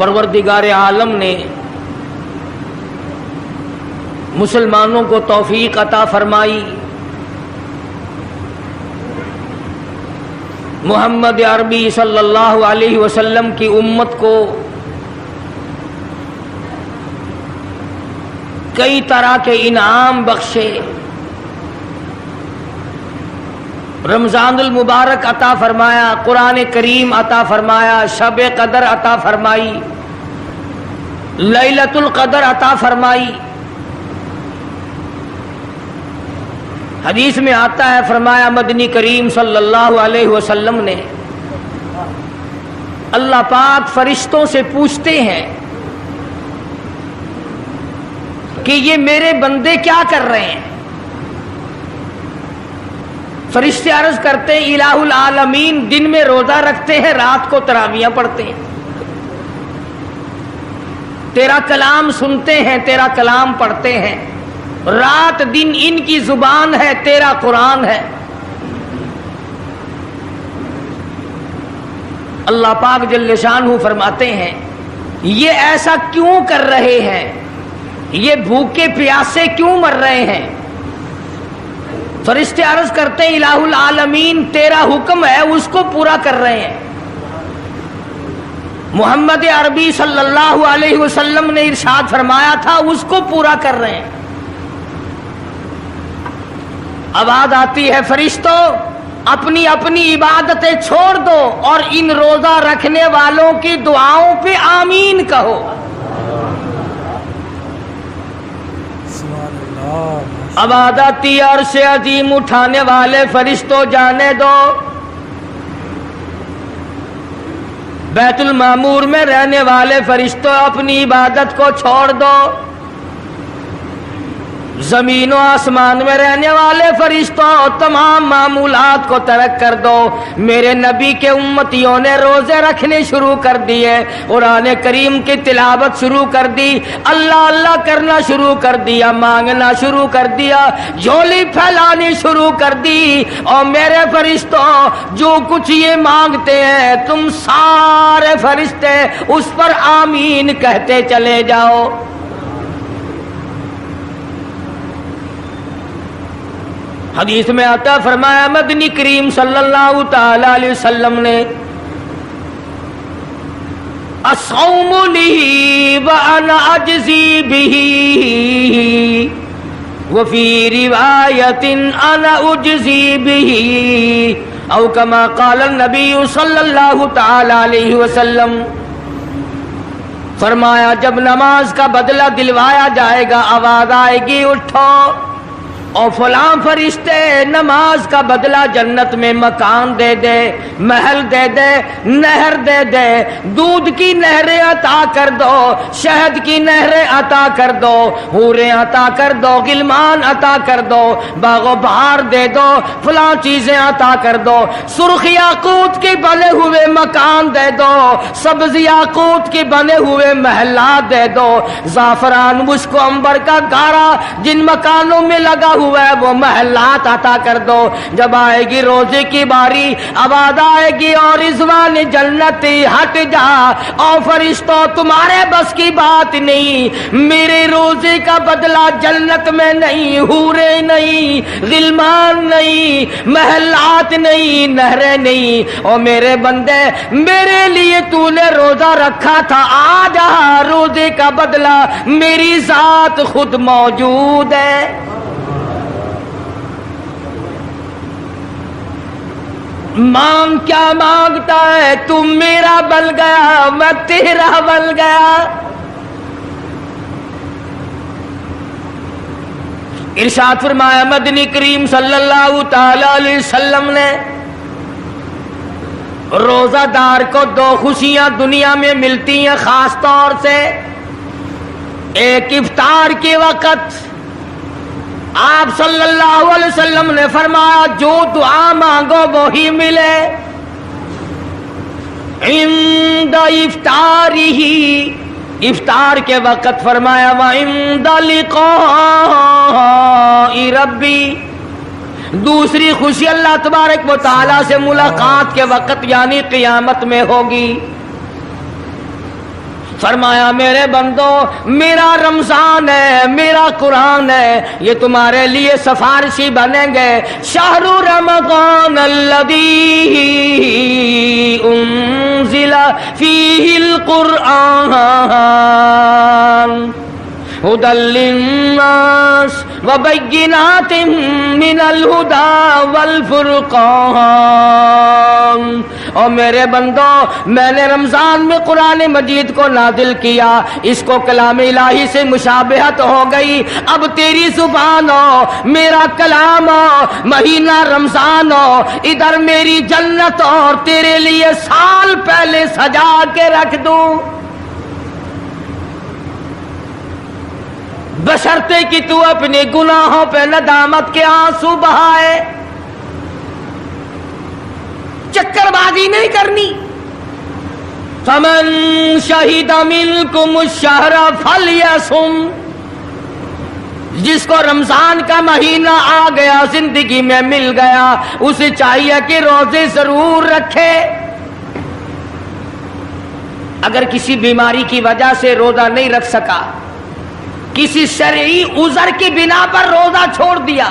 پروردگار عالم نے مسلمانوں کو توفیق عطا فرمائی، محمد عربی صلی اللہ علیہ وسلم کی امت کو کئی طرح کے انعام بخشے، رمضان المبارک عطا فرمایا، قرآن کریم عطا فرمایا، شب قدر عطا فرمائی، لیلۃ القدر عطا فرمائی۔ حدیث میں آتا ہے، فرمایا مدنی کریم صلی اللہ علیہ وسلم نے، اللہ پاک فرشتوں سے پوچھتے ہیں کہ یہ میرے بندے کیا کر رہے ہیں؟ فرشتے عرض کرتے ہیں الہ العالمین دن میں روزہ رکھتے ہیں، رات کو تراویحاں پڑھتے ہیں، تیرا کلام سنتے ہیں، تیرا کلام پڑھتے ہیں، رات دن ان کی زبان ہے، تیرا قرآن ہے۔ اللہ پاک جل شانہ فرماتے ہیں یہ ایسا کیوں کر رہے ہیں، یہ بھوکے پیاسے کیوں مر رہے ہیں؟ فرشتے عرض کرتے ہیں الہ العالمین تیرا حکم ہے، اس کو پورا کر رہے ہیں۔ محمد عربی صلی اللہ علیہ وسلم نے ارشاد فرمایا تھا، اس کو پورا کر رہے ہیں۔ آواز آتی ہے فرشتوں اپنی اپنی عبادتیں چھوڑ دو اور ان روزہ رکھنے والوں کی دعاؤں پہ آمین کہو۔ آواز آتی ہے عرش عظیم اٹھانے والے فرشتوں جانے دو، بیت المعمور میں رہنے والے فرشتوں اپنی عبادت کو چھوڑ دو، زمین و آسمان میں رہنے والے فرشتوں تمام معمولات کو ترک کر دو۔ میرے نبی کے امتیوں نے روزے رکھنے شروع کر دیے، قرآن کریم کی تلاوت شروع کر دی، اللہ اللہ کرنا شروع کر دیا، مانگنا شروع کر دیا، جھولی پھیلانی شروع کر دی۔ اور میرے فرشتوں جو کچھ یہ مانگتے ہیں تم سارے فرشتے اس پر آمین کہتے چلے جاؤ۔ حدیث میں آتا فرمایا مدنی کریم صلی اللہ تعالی علیہ وسلم نے الصوم لی وانا اجزی بہ وفی روایت انا اجزی بہ او کما قال النبی صلی اللہ تعالی علیہ وسلم۔ فرمایا جب نماز کا بدلہ دلوایا جائے گا آواز آئے گی اٹھو اور فلاں فرشتے نماز کا بدلہ جنت میں مکان دے دے، محل دے دے، نہر دے دے، دودھ کی نہریں عطا کر دو، شہد کی نہریں عطا کر دو، حوریں عطا کر دو، غلمان عطا کر دو، باغ و بہار دے دو، فلاں چیزیں عطا کر دو، سرخ یاقوت کے بنے ہوئے مکان دے دو، سبز یاقوت کے بنے ہوئے محلات دے دو، زعفران مشک و عنبر کا گارا جن مکانوں میں لگا ہوا ہے وہ محلات عطا کر دو۔ جب آئے گی روزے کی باری آواز آئے گی اور رضوان جنتی ہٹ جا، اور فرشتوں تمہارے بس کی بات نہیں، میرے روزے کا بدلہ جنت میں نہیں، حورے نہیں، غلمان نہیں، محلات نہیں، نہریں نہیں، اور میرے بندے میرے لیے تو نے روزہ رکھا تھا، آ جا روزے کا بدلہ میری ذات خود موجود ہے۔ مانگ کیا مانگتا ہے، تم میرا بن گیا میں تیرا بن گیا۔ ارشاد فرمایا مدنی کریم صلی اللہ تعالی علیہ وسلم نے روزہ دار کو دو خوشیاں دنیا میں ملتی ہیں خاص طور سے، ایک افطار کے وقت آپ صلی اللہ علیہ وسلم نے فرمایا جو دعا مانگو وہی ملے، عند افطارہ، افطار کے وقت فرمایا وعند لقاء ربی، دوسری خوشی اللہ تبارک و تعالی سے ملاقات کے وقت یعنی قیامت میں ہوگی۔ فرمایا میرے بندو میرا رمضان ہے، میرا قرآن ہے، یہ تمہارے لیے سفارشی بنیں گے۔ شہر رمضان الذی انزل فیہ القرآن ہدی للناس وبینات من الہدی والفرقان۔ اور میرے بندو میں نے رمضان میں قرآن مجید کو نازل کیا، اس کو کلام الہی سے مشابہت ہو گئی، اب تیری زبان ہو، میرا کلام ہو، مہینہ رمضان ہو، ادھر میری جنت اور تیرے لیے سال پہلے سجا کے رکھ دوں، بشرطے کہ تو اپنے گناہوں پہ ندامت کے آنسو بہائے، چکر بازی نہیں کرنی۔ فمن شہد منکم الشہر فلیصم، جس کو رمضان کا مہینہ آ گیا، زندگی میں مل گیا، اسے چاہیے کہ روزے ضرور رکھے۔ اگر کسی بیماری کی وجہ سے روزہ نہیں رکھ سکا، کسی شرعی عذر کی بنا پر روزہ چھوڑ دیا،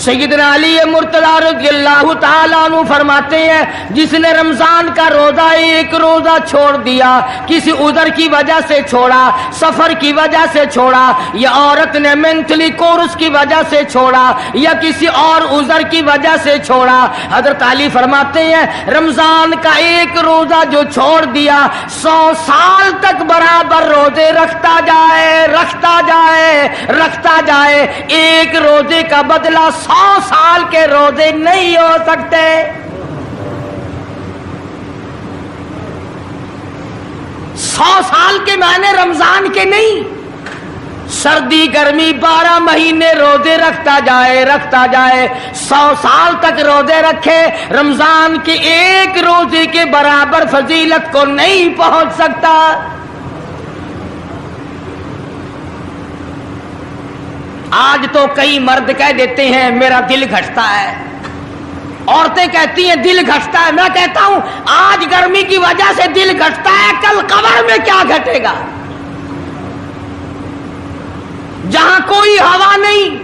سیدنا علی مرتضی رضی اللہ تعالیٰ عنہ فرماتے ہیں جس نے رمضان کا روزہ ایک روزہ چھوڑ دیا، کسی عذر کی وجہ سے چھوڑا، سفر کی وجہ سے چھوڑا، یا عورت نے مینٹلی کورس کی وجہ سے چھوڑا، یا کسی اور عذر کی وجہ سے چھوڑا، حضرت علی فرماتے ہیں رمضان کا ایک روزہ جو چھوڑ دیا 100 سال تک برابر روزے رکھتا جائے، رکھتا جائے، رکھتا جائے، ایک روزے کا بدلہ 100 سال کے روزے نہیں ہو سکتے۔ 100 سال کے معنی رمضان کے نہیں، سردی گرمی 12 مہینے روزے رکھتا جائے، رکھتا جائے، 100 سال تک روزے رکھے، رمضان کے ایک روزے کے برابر فضیلت کو نہیں پہنچ سکتا۔ آج تو کئی مرد کہہ دیتے ہیں میرا دل گھٹتا ہے، عورتیں کہتی ہیں دل گھٹتا ہے، میں کہتا ہوں آج گرمی کی وجہ سے دل گھٹتا ہے، کل قبر میں کیا گھٹے گا؟ جہاں کوئی ہوا نہیں،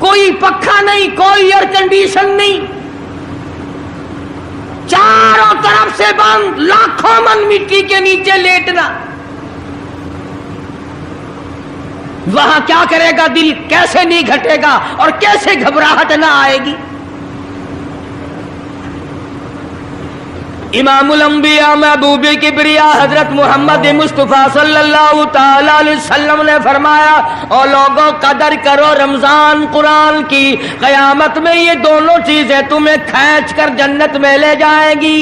کوئی پنکھا نہیں، کوئی ایئر کنڈیشن نہیں، چاروں طرف سے بند، لاکھوں من مٹی کے نیچے لیٹنا، وہاں کیا کرے گا دل؟ کیسے نہیں گھٹے گا اور کیسے گھبراہٹ نہ آئے گی؟ امام الانبیاء محبوب کبریا حضرت محمد مصطفیٰ صلی اللہ تعالی علیہ وسلم نے فرمایا اور لوگوں قدر کرو رمضان قرآن کی، قیامت میں یہ دونوں چیزیں تمہیں کھینچ کر جنت میں لے جائیں گی۔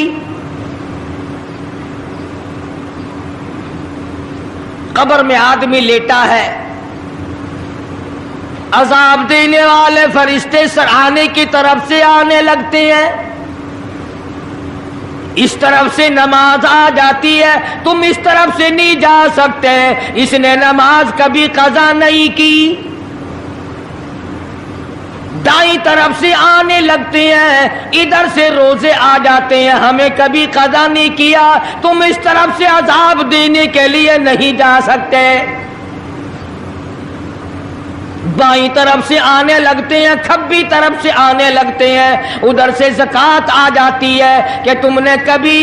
قبر میں آدمی لیٹا ہے، عذاب دینے والے فرشتے سرانے کی طرف سے آنے لگتے ہیں، اس طرف سے نماز آ جاتی ہے، تم اس طرف سے نہیں جا سکتے، اس نے نماز کبھی قضا نہیں کی۔ دائیں طرف سے آنے لگتے ہیں، ادھر سے روزے آ جاتے ہیں، ہمیں کبھی قضا نہیں کیا، تم اس طرف سے عذاب دینے کے لیے نہیں جا سکتے۔ بائیں طرف سے آنے لگتے ہیں، کھبی طرف سے آنے لگتے ہیں، ادھر سے زکوٰۃ آ جاتی ہے کہ تم نے کبھی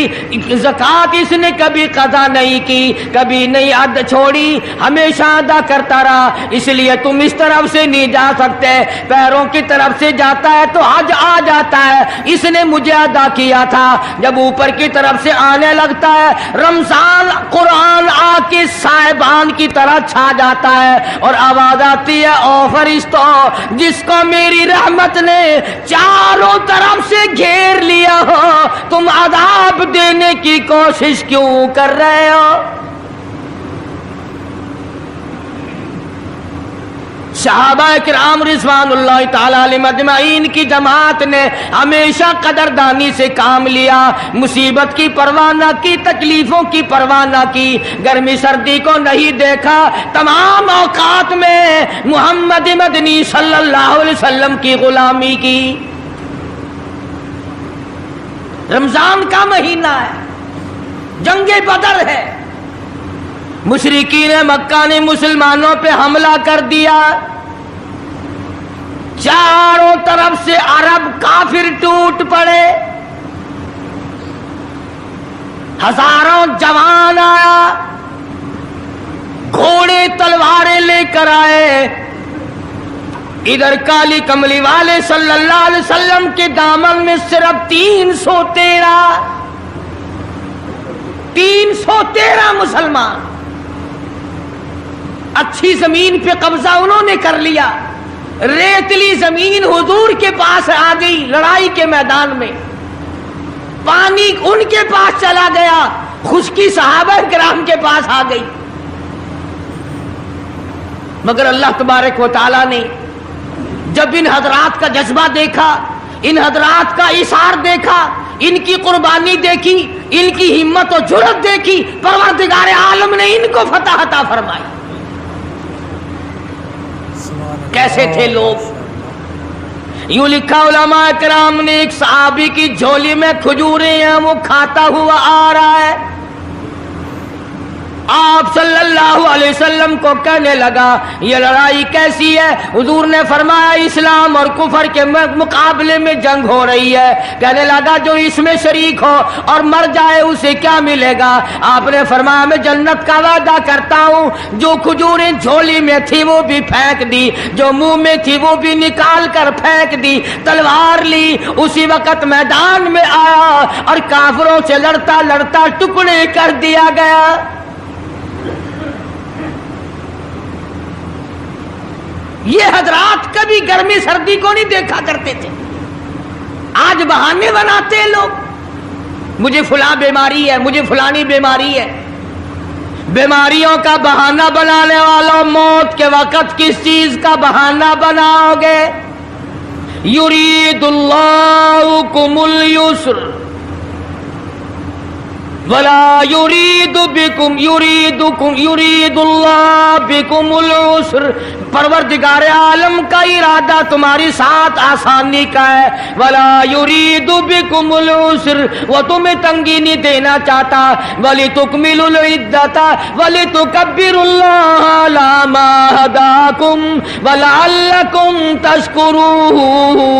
زکوٰۃ اس نے کبھی قضا نہیں کی، کبھی نہیں حد چھوڑی، ہمیشہ ادا کرتا رہا، اس لیے تم اس طرف سے نہیں جا سکتے۔ پیروں کی طرف سے جاتا ہے تو حج آ جاتا ہے، اس نے مجھے ادا کیا تھا۔ جب اوپر کی طرف سے آنے لگتا ہے، رمضان قرآن آ کے صاحبان کی طرح چھا جاتا ہے اور آواز آتی ہے او فرشتوں، جس کو میری رحمت نے چاروں طرف سے گھیر لیا ہو، تم عذاب دینے کی کوشش کیوں کر رہے ہو؟ صحابہ کرام رضوان اللہ تعالی علیہم اجمعین کی جماعت نے ہمیشہ قدردانی سے کام لیا، مصیبت کی پرواہ نہ کی، تکلیفوں کی پرواہ نہ کی، گرمی سردی کو نہیں دیکھا، تمام اوقات میں محمد مدنی صلی اللہ علیہ وسلم کی غلامی کی۔ رمضان کا مہینہ ہے، جنگ بدر ہے، مشرکین مکہ نے مسلمانوں پہ حملہ کر دیا، چاروں طرف سے عرب کافر ٹوٹ پڑے، ہزاروں جوان آیا، گھوڑے تلواریں لے کر آئے، ادھر کالی کملی والے صلی اللہ علیہ وسلم کے دامن میں صرف 313 مسلمان، اچھی زمین پہ قبضہ انہوں نے کر لیا، ریتلی زمین حضور کے پاس آ گئی، لڑائی کے میدان میں پانی ان کے پاس چلا گیا، خشکی صحابہ کرام کے پاس آ گئی، مگر اللہ تبارک و تعالیٰ نے جب ان حضرات کا جذبہ دیکھا، ان حضرات کا ایثار دیکھا، ان کی قربانی دیکھی، ان کی ہمت و جرأت دیکھی، پروردگار عالم نے ان کو فتح عطا فرمائی۔ کیسے تھے لوگ؟ یوں لکھا علماء کرام نے، ایک صحابی کی جھولی میں کھجوریں ہیں، وہ کھاتا ہوا آ رہا ہے، آپ صلی اللہ علیہ وسلم کو کہنے لگا یہ لڑائی کیسی ہے؟ حضور نے فرمایا اسلام اور کفر کے مقابلے میں جنگ ہو رہی ہے۔ کہنے لگا جو اس میں شریک ہو اور مر جائے اسے کیا ملے گا؟ آپ نے فرمایا میں جنت کا وعدہ کرتا ہوں، جو کھجوریں جھولی میں تھی وہ بھی پھینک دی، جو منہ میں تھی وہ بھی نکال کر پھینک دی، تلوار لی، اسی وقت میدان میں آیا اور کافروں سے لڑتا لڑتا ٹکڑے کر دیا گیا۔ یہ حضرات کبھی گرمی سردی کو نہیں دیکھا کرتے تھے، آج بہانے بناتے ہیں لوگ، مجھے فلاں بیماری ہے، مجھے فلانی بیماری ہے۔ بیماریوں کا بہانہ بنانے والوں، موت کے وقت کس چیز کا بہانہ بناؤ گے؟ یرید اللہ بکم اليسر ولا یرید بکم یرید اللہ بکم العسر، پروردگار عالم کا ارادہ تمہاری ساتھ آسانی کا ہے، ولا یرید بکم العسر، وہ تمہیں تنگی نہیں دینا چاہتا، ولتکملوا العدۃ ولتکبروا اللہ علی ما ہداکم ولعلکم تشکرون۔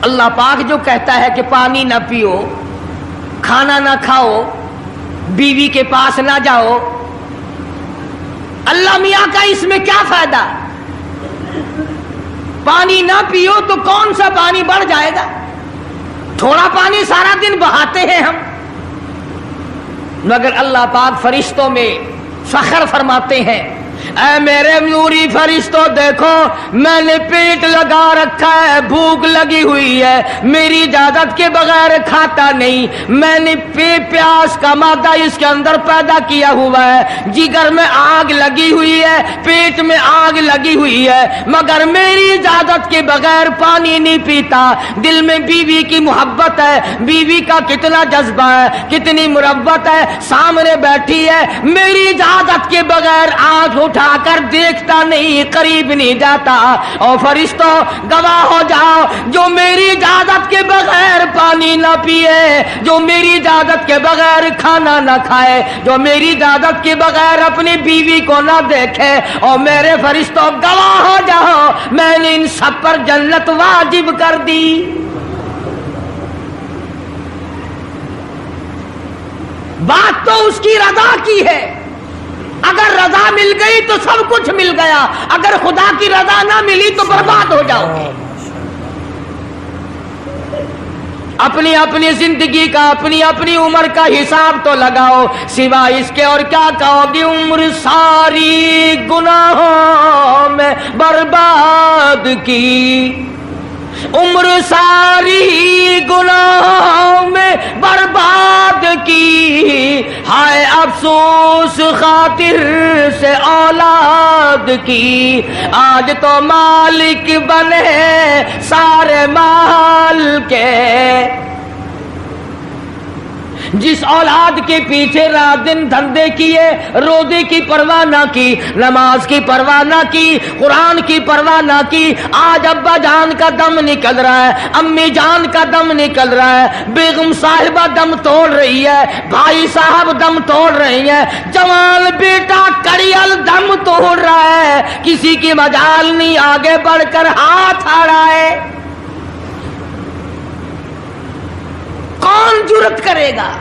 اللہ پاک جو کہتا ہے کہ پانی نہ پیو، کھانا نہ کھاؤ، بیوی کے پاس نہ جاؤ، اللہ میاں کا اس میں کیا فائدہ؟ پانی نہ پیو تو کون سا پانی بڑھ جائے گا؟ تھوڑا پانی سارا دن بہاتے ہیں ہم، مگر اللہ پاک فرشتوں میں فخر فرماتے ہیں، اے میرے نوری فرشتوں دیکھو میں نے پیٹ لگا رکھا ہے، بھوک لگی ہوئی ہے، میری اجازت کے بغیر کھاتا نہیں، میں نے پیاس کا مادہ اس کے اندر پیدا کیا ہوا ہے، جگر میں آگ لگی ہوئی ہے، پیٹ میں آگ لگی ہوئی ہے، مگر میری اجازت کے بغیر پانی نہیں پیتا۔ دل میں بیوی کی محبت ہے، بیوی کا کتنا جذبہ ہے، کتنی مربت ہے، سامنے بیٹھی ہے، میری اجازت کے بغیر آنکھ اٹھا کر دیکھتا نہیں، قریب نہیں جاتا۔ اور فرشتوں گواہ ہو جاؤ، جو میری اجازت کے بغیر پانی نہ پیے، جو میری اجازت کے بغیر کھانا نہ کھائے، جو میری اجازت کے بغیر اپنی بیوی کو نہ دیکھے، اور میرے فرشتوں گواہ ہو جاؤ میں نے ان سب پر جنت واجب کر دی۔ بات تو اس کی رضا کی ہے، اگر رضا مل گئی تو سب کچھ مل گیا، اگر خدا کی رضا نہ ملی تو برباد ہو جاؤ گے۔ اپنی اپنی زندگی کا، اپنی اپنی عمر کا حساب تو لگاؤ، سوا اس کے اور کیا کہو گی؟ عمر ساری گناہوں میں برباد کی، عمر ساری گناہوں میں برباد کی، ہائے افسوس خاطر سے اولاد کی، آج تو مالک بنے سارے مال کے، جس اولاد کے پیچھے رات دن دھندے کیے، روزے کی پرواہ نہ کی، نماز کی پرواہ نہ کی، قرآن کی پرواہ نہ کی، آج ابا جان کا دم نکل رہا ہے، امی جان کا دم نکل رہا ہے، بیگم صاحبہ دم توڑ رہی ہے، بھائی صاحب دم توڑ رہی ہیں، جوان بیٹا کڑیل دم توڑ رہا ہے، کسی کی مجال نہیں آگے بڑھ کر ہاتھ آڑا ہے، کون جرت کرے گا؟